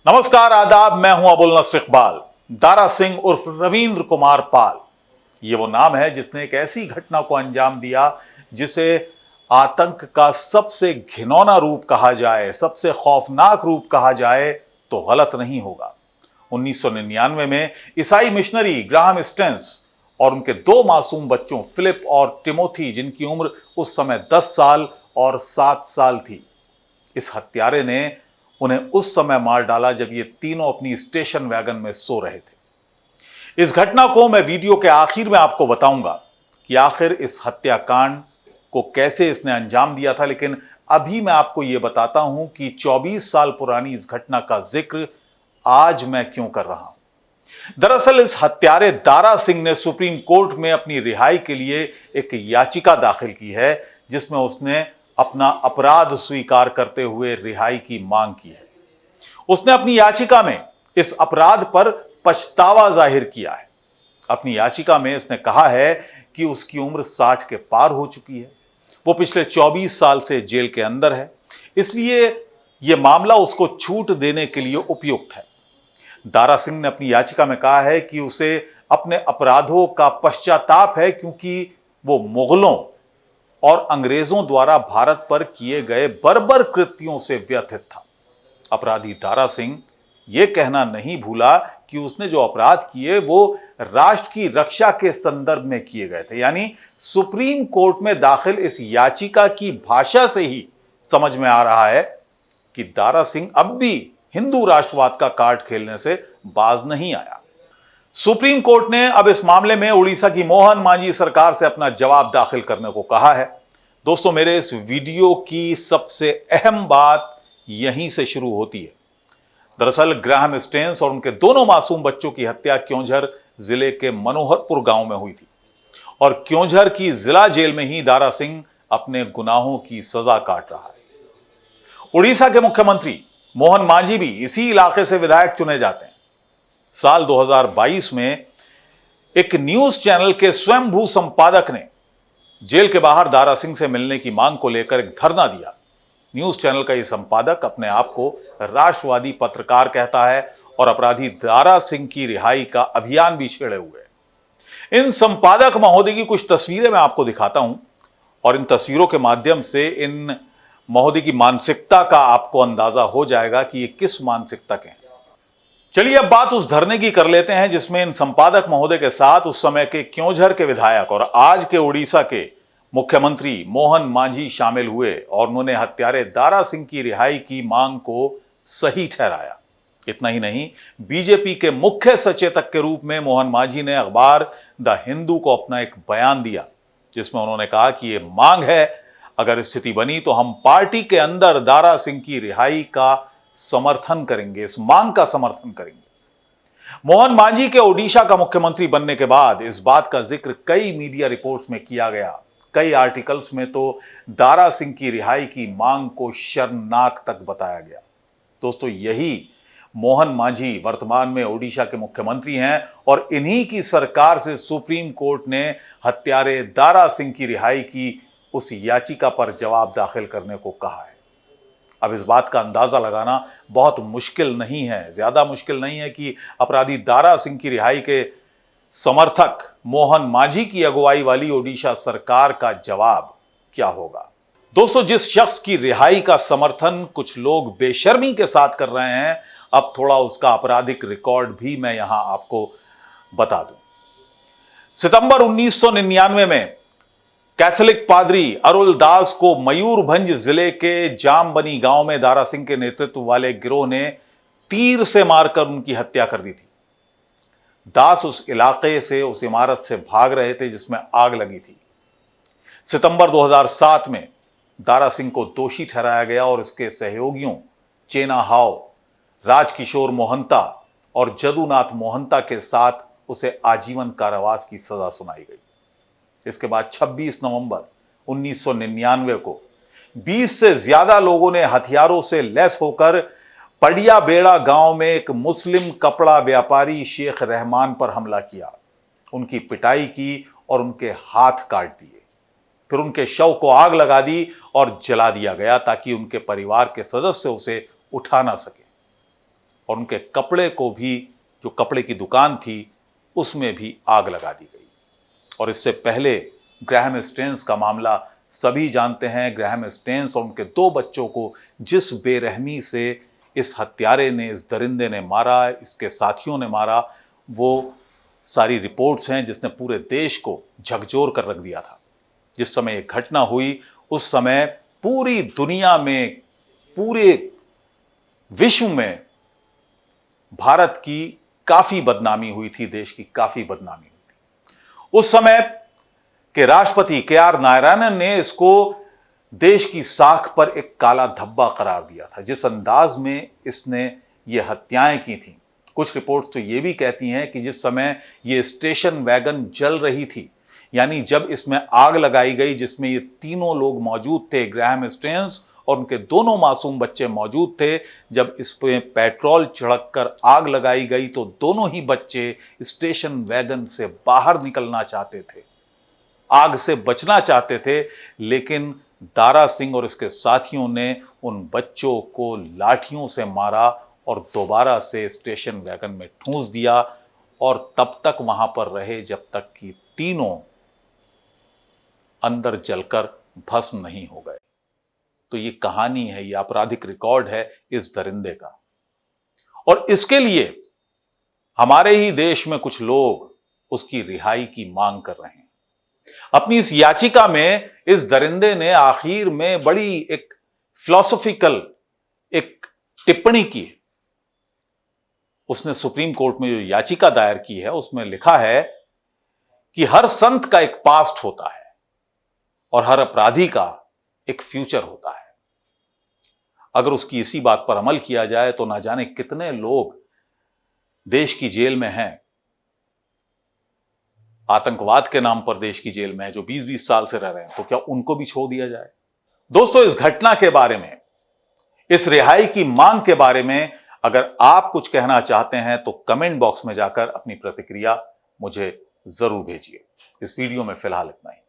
नमस्कार, आदाब। मैं हूं अबुल नस्र इकबाल। दारा सिंह उर्फ रविंद्र कुमार पाल, ये वो नाम है जिसने एक ऐसी घटना को अंजाम दिया जिसे आतंक का सबसे घिनौना रूप कहा जाए, सबसे खौफनाक रूप कहा जाए तो गलत नहीं होगा। 1999 में ईसाई मिशनरी ग्राहम स्टेंस और उनके दो मासूम बच्चों फिलिप और टिमोथी, जिनकी उम्र उस समय 10 साल और 7 साल थी, इस हत्यारे ने उन्हें उस समय मार डाला जब ये तीनों अपनी स्टेशन वैगन में सो रहे थे। इस घटना को मैं वीडियो के आखिर में आपको बताऊंगा कि आखिर इस हत्याकांड को कैसे इसने अंजाम दिया था, लेकिन अभी मैं आपको यह बताता हूं कि 24 साल पुरानी इस घटना का जिक्र आज मैं क्यों कर रहा हूं। दरअसल इस हत्यारे दारा सिंह ने सुप्रीम कोर्ट में अपनी रिहाई के लिए एक याचिका दाखिल की है, जिसमें उसने अपना अपराध स्वीकार करते हुए रिहाई की मांग की है। उसने अपनी याचिका में इस अपराध पर पछतावा जाहिर किया है। अपनी याचिका में इसने कहा है कि उसकी उम्र 60 के पार हो चुकी है, वो पिछले 24 साल से जेल के अंदर है, इसलिए यह मामला उसको छूट देने के लिए उपयुक्त है। दारा सिंह ने अपनी याचिका में कहा है कि उसे अपने अपराधों का पश्चाताप है, क्योंकि वो मुगलों और अंग्रेजों द्वारा भारत पर किए गए बर्बर कृत्यों से व्यथित था। अपराधी दारा सिंह यह कहना नहीं भूला कि उसने जो अपराध किए वो राष्ट्र की रक्षा के संदर्भ में किए गए थे। यानी सुप्रीम कोर्ट में दाखिल इस याचिका की भाषा से ही समझ में आ रहा है कि दारा सिंह अब भी हिंदू राष्ट्रवाद का कार्ड खेलने से बाज नहीं आया। सुप्रीम कोर्ट ने अब इस मामले में उड़ीसा की मोहन मांझी सरकार से अपना जवाब दाखिल करने को कहा है। दोस्तों, मेरे इस वीडियो की सबसे अहम बात यहीं से शुरू होती है। दरअसल ग्राहम स्टेंस और उनके दोनों मासूम बच्चों की हत्या क्योंझर जिले के मनोहरपुर गांव में हुई थी और क्योंझर की जिला जेल में ही दारा सिंह अपने गुनाहों की सजा काट रहा है। उड़ीसा के मुख्यमंत्री मोहन मांझी भी इसी इलाके से विधायक चुने जाते हैं। साल 2022 में एक न्यूज चैनल के स्वयंभू संपादक ने जेल के बाहर दारा सिंह से मिलने की मांग को लेकर एक धरना दिया। न्यूज चैनल का यह संपादक अपने आप को राष्ट्रवादी पत्रकार कहता है और अपराधी दारा सिंह की रिहाई का अभियान भी छेड़े हुए है। इन संपादक महोदय की कुछ तस्वीरें मैं आपको दिखाता हूं और इन तस्वीरों के माध्यम से इन महोदय की मानसिकता का आपको अंदाजा हो जाएगा कि ये किस मानसिकता के हैं। चलिए अब बात उस धरने की कर लेते हैं जिसमें इन संपादक महोदय के साथ उस समय के क्योंझर के विधायक और आज के उड़ीसा के मुख्यमंत्री मोहन मांझी शामिल हुए और उन्होंने हत्यारे दारा सिंह की रिहाई की मांग को सही ठहराया। इतना ही नहीं, बीजेपी के मुख्य सचेतक के रूप में मोहन मांझी ने अखबार द हिंदू को अपना एक बयान दिया, जिसमें उन्होंने कहा कि यह मांग है, अगर स्थिति बनी तो हम पार्टी के अंदर दारा सिंह की रिहाई का समर्थन करेंगे, इस मांग का समर्थन करेंगे। मोहन मांझी के ओडिशा का मुख्यमंत्री बनने के बाद इस बात का जिक्र कई मीडिया रिपोर्ट्स में किया गया। कई आर्टिकल्स में तो दारा सिंह की रिहाई की मांग को शर्मनाक तक बताया गया। दोस्तों, यही मोहन मांझी वर्तमान में ओडिशा के मुख्यमंत्री हैं और इन्हीं की सरकार से सुप्रीम कोर्ट ने हत्यारे दारा सिंह की रिहाई की उस याचिका पर जवाब दाखिल करने को कहा है। अब इस बात का अंदाजा लगाना बहुत मुश्किल नहीं है, ज्यादा मुश्किल नहीं है कि अपराधी दारा सिंह की रिहाई के समर्थक मोहन मांझी की अगुवाई वाली ओडिशा सरकार का जवाब क्या होगा। दोस्तों, जिस शख्स की रिहाई का समर्थन कुछ लोग बेशर्मी के साथ कर रहे हैं, अब थोड़ा उसका आपराधिक रिकॉर्ड भी मैं यहां आपको बता दूं। सितंबर 1999 में कैथोलिक पादरी अरुल दास को मयूरभंज जिले के जामबनी गांव में दारा सिंह के नेतृत्व वाले गिरोह ने तीर से मारकर उनकी हत्या कर दी थी। दास उस इलाके से, उस इमारत से भाग रहे थे जिसमें आग लगी थी। सितंबर 2007 में दारा सिंह को दोषी ठहराया गया और इसके सहयोगियों चेना हाव, राजकिशोर मोहंता और जदुनाथ मोहंता के साथ उसे आजीवन कारावास की सजा सुनाई गई। इसके बाद 26 नवंबर 1999 को 20 से ज्यादा लोगों ने हथियारों से लैस होकर पडिया बेड़ा गांव में एक मुस्लिम कपड़ा व्यापारी शेख रहमान पर हमला किया, उनकी पिटाई की और उनके हाथ काट दिए। फिर उनके शव को आग लगा दी और जला दिया गया ताकि उनके परिवार के सदस्य उसे उठा ना सके। और उनके कपड़े को भी, जो कपड़े की दुकान थी, उसमें भी आग लगा दी गई। और इससे पहले ग्राहम स्टेन्स का मामला सभी जानते हैं। ग्राहम स्टेन्स और उनके 2 बच्चों को जिस बेरहमी से इस हत्यारे ने, इस दरिंदे ने मारा, इसके साथियों ने मारा, वो सारी रिपोर्ट्स हैं जिसने पूरे देश को झकझोर कर रख दिया था। जिस समय ये घटना हुई उस समय पूरी दुनिया में, पूरे विश्व में भारत की काफी बदनामी हुई थी, देश की काफी बदनामी हुई थी। उस समय के राष्ट्रपति KR नारायणन ने इसको देश की साख पर एक काला धब्बा करार दिया था, जिस अंदाज में इसने ये हत्याएं की थी। कुछ रिपोर्ट्स तो ये भी कहती हैं कि जिस समय ये स्टेशन वैगन जल रही थी, यानी जब इसमें आग लगाई गई, जिसमें ये तीनों लोग मौजूद थे, ग्राहम स्टेन्स और उनके दोनों मासूम बच्चे मौजूद थे, जब इस पे पेट्रोल छिड़ककर आग लगाई गई तो दोनों ही बच्चे स्टेशन वैगन से बाहर निकलना चाहते थे, आग से बचना चाहते थे, लेकिन दारा सिंह और इसके साथियों ने उन बच्चों को लाठियों से मारा और दोबारा से स्टेशन वैगन में ठूंस दिया और तब तक वहां पर रहे जब तक कि तीनों अंदर जलकर भस्म नहीं हो गए। तो ये कहानी है, ये आपराधिक रिकॉर्ड है इस दरिंदे का। और इसके लिए हमारे ही देश में कुछ लोग उसकी रिहाई की मांग कर रहे हैं। अपनी इस याचिका में इस दरिंदे ने आखिर में बड़ी एक फिलॉसफिकल एक टिप्पणी की है। उसने सुप्रीम कोर्ट में जो याचिका दायर की है उसमें लिखा है कि हर संत का एक पास्ट होता है और हर अपराधी का एक फ्यूचर होता है। अगर उसकी इसी बात पर अमल किया जाए तो ना जाने कितने लोग देश की जेल में हैं, आतंकवाद के नाम पर देश की जेल में है, जो 20-20 साल से रह रहे हैं। तो क्या उनको भी छोड़ दिया जाए? दोस्तों, इस घटना के बारे में, इस रिहाई की मांग के बारे में अगर आप कुछ कहना चाहते हैं तो कमेंट बॉक्स में जाकर अपनी प्रतिक्रिया मुझे जरूर भेजिए। इस वीडियो में फिलहाल इतना ही।